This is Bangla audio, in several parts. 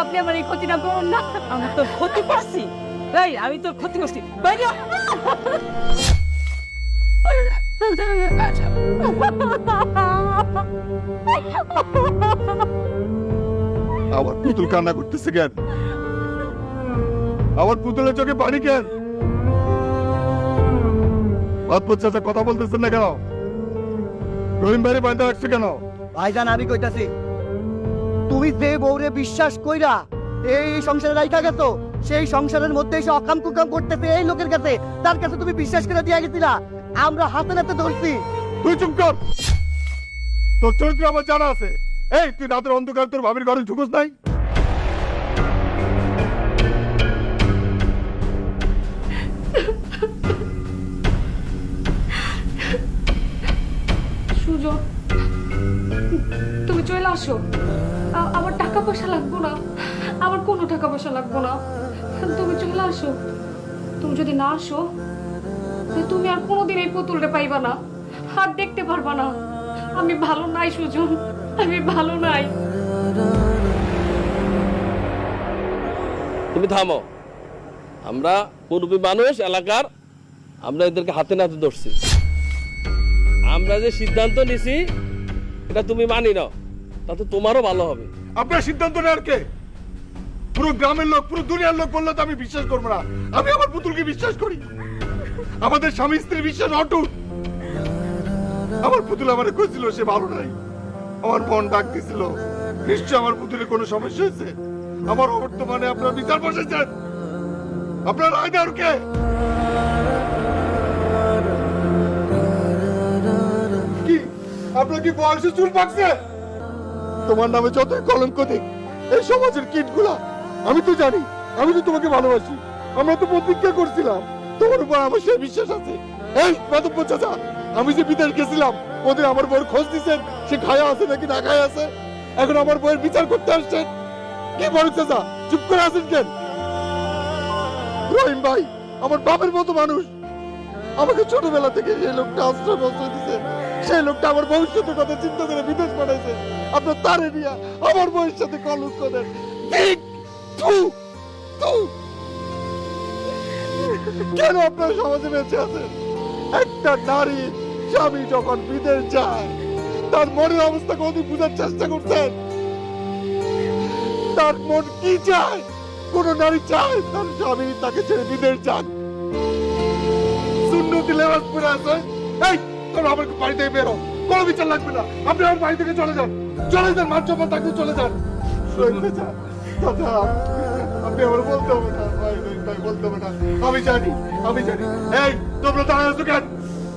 আপনি আমার এই ক্ষতিটা করুন না। আমি তোর ক্ষতি করছি? এই আমি তোর ক্ষতি করছি? বাইরে হ। আমার পুতুল কান্না করতেছে কেন? আমার পুতুলের চোখে পানি কেন? বাদপুর চাচা কথা বলতেছেন না কেন? রহিম ভাইরে বাঁধা রাখছে কেন? ভাইজান আমি কইতাছি, তুমি যে বউরে বিশ্বাস কইরা এই সংসারে রাইখা গেছো, সেই সংসারের মধ্যে এসে অকাম কুকাম করতেছে এই লোকের কাছে, তার কাছে তুমি বিশ্বাস করে দিয়া গেছিলা। আমরা হাতে নাতে ধরছি। তুই চুপ কর। তোর চরিত্র আমার জানা আছে। এই তুই রাতের অন্ধকার তোর ভাবির ঘরে ঢুকোস নাই? সুজন, তুমি চলে আসো। আমার টাকা পয়সা লাগবো না, আমার কোনো টাকা পয়সা লাগবো না। তুমি চলে আসো। তুমি যদি না আসো, তুমি আর কোনোদিন এই পুতুলটা পাইবা না, আর দেখতে পারবা না। আমি ভালো নাই সুজন, আমি ভালো নাই। তুমি থামো। আমরা মুরব্বী মানুষ এলাকার, আমরা এদেরকে হাতে নাতে ধরছি। আমরা যে সিদ্ধান্ত নিছি এটা তুমি মানি নাও, তাতে তোমারও ভালো হবে। আপনার সিদ্ধান্ত নেওয়ার কে? পুরো গ্রামের লোক, পুরো দুনিয়ার লোক বললে তো আমি বিশ্বাস করবো না। আমি আমার পুতুলকে বিশ্বাস করি। আমাদের স্বামী স্ত্রীর বিশ্বাস অটুট। আমার পুতুল আমারে কইছিল সে ভালো নাই। আমার বোন ডাক দিছিল, নিশ্চয় আমার পুতুলের কোনো সমস্যা হয়েছে। আমার বর্তমানে আপনার বিচার বসেছেন। আপনার রায় দেওয়ার কে? কি আপনার কি বয়সে চুল পাকছে? তোমার নামে যতই কলঙ্ক দিক এই সমাজের কীটগুলা, আমি তো জানি, আমি তো তোমাকে ভালোবাসি। আমরা তো প্রতিজ্ঞা করছিলাম, তোমার উপর আমার সেই বিশ্বাস আছে। এই মাধব চাচা, আমি যে বিদেশ গেছিলাম ওদের আমার বউয়ের খোঁজ দিচ্ছেন, সে খায়া আছে নাকি না খায়া আছে। এখন আমার বউয়ের বিচার করতে আসছেন। কি বড় চাচা চুপ করে আছেন কেন? রহিম ভাই আমার বাপের মতো মানুষ। আমাকে ছোটবেলা থেকে যে লোকটা আশ্রয় বস্ত্র দিছে, সেই লোকটা আমার ভবিষ্যতের কথা চিন্তা করে বিদেশ পাঠাইছে। আপনার তারে নিয়ে আমার বউয়ের সাথে কলঙ্ক দেন। ঠিক, থু, থু। কেন আপনার সমাজে বেঁচে আছেন? একটা নারী স্বামী যখন বিদেশ যায় তার মনের অবস্থা কোনদিন বুঝার চেষ্টা করছেন? তার মন কি চায়? কোন নারী চায় তার স্বামী তাকে ছেড়ে বিদেশ যাক? সুন্নতি লেবাস পরে আছে। এই তোমরা আমার বাড়ি থেকে বেরো, কোনো বিচার লাগবে না। আপনি আমার বাড়ি থেকে চলে যান, চলে যান। মান সম্মান থাকলে চলে যান। আপনি আমার বলতে হবে না, ভাই বলতে হবে না। আমি জানি, আমি জানি। এই তোমরা দাঁড়ায় আছো কেন?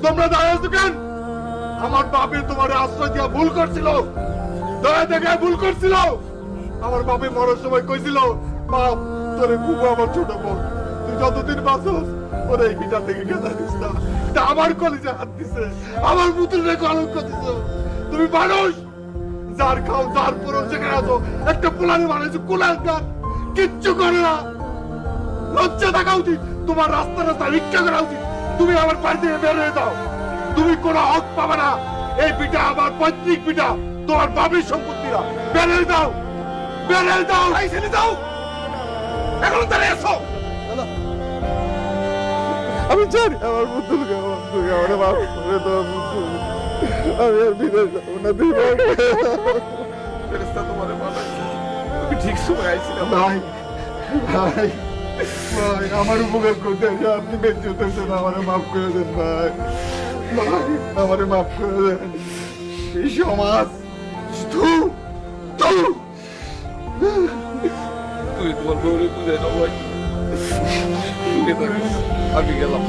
তোমরা দাঁড়ায় আছো কেন? আমার বাপের তোমার আশ্রয় দিয়া ভুল করছিল, দয়া দেখে ভুল করছিল। আমার বাপে মরার সময় কইছিল, বাপ তোরে বুবু আমার ছোট বোন, তুই যতদিন বাঁচোস ওরে এই গিটার থেকে গেঁথা দিস না। তা আমার কলেজে হাত দিছে, আমার পুতুলের কলঙ্ক দিছ। তুমি মানুষ, যার খাও যার পুরো যেখানে আছো, একটা পোলারে বানাইছো কোলার গান, কিচ্ছু করে না। লজ্জা থাকা উচিত তোমার। রাস্তা রাস্তা ভিক্ষা করা উচিত। তুমি আমার বাড়ি থেকে বের হয়ে দাও। তুমি কোনো হক পাবে না। এই পিঠা আমার পৈতৃক পিঠা, তোমার বাবির সম্পত্তি না। বের হয়ে দাও, বের হয়ে দাও। ছেড়ে দাও, এখন দাঁড়িয়ে আছো। আমি জানি আমার পুতুলকে আমার মাফ করে দাও। আমি আর বিদেশ যাবো না। তোমার তুমি ঠিক সময় আইছিলাম ভাই। ভাই ভাই আমার উপকার করতে আসে, আপনি বেঁচে হতেছেন। আমার মাফ করে দেন ভাই, ভাই আমার মাফ করে দেন। এই সমাজ তুই তোমার বউরে বুঝে নাও ভাই। আমি গেলাম।